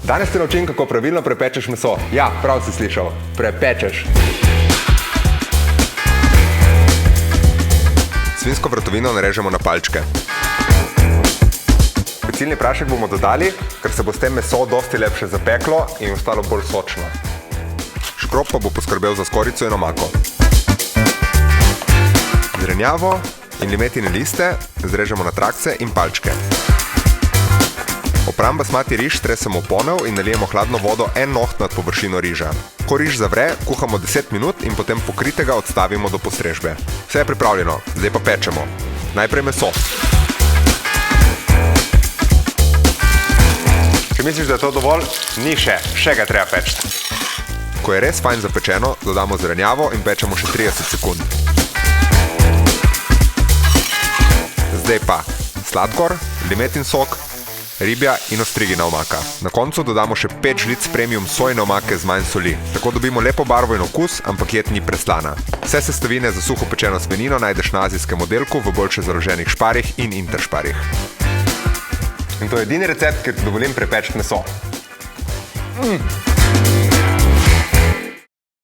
Danes te naučim, kako pravilno prepečeš meso. Ja, prav si slišal. Prepečeš. Svinjsko vratovino narežemo na palčke. Pecilni prašek bomo dodali, ker se bo s tem meso dosti lepše zapeklo in ostalo bolj sočno. Škrob pa bo poskrbel za skorico in omako. Zelenjavo in limetine liste zrežemo na trakce in palčke. Opram basmati riž stresemo v ponev in nalijemo hladno vodo en noht nad površino riža. Ko riž zavre, kuhamo 10 minut in potem pokritega odstavimo do postrežbe. Vse je pripravljeno, zdaj pa pečemo. Najprej meso. Če misliš, da je to dovolj, ni še ga treba peči. Ko je res fajn zapečeno, dodamo zelenjavo in pečemo še 30 sekund. Zdaj pa sladkor, limetin sok, ribja in ostrigina omaka. Na koncu dodamo še 5 žlic premium sojine omake z manj soli. Tako dobimo lepo barvo in okus, ampak jed ni preslana. Vse sestavine za suho pečeno svinjino najdeš na azijskem oddelku v boljše založenih šparih in interšparih. In to je edini recept, kjer ti dovolim prepeči meso.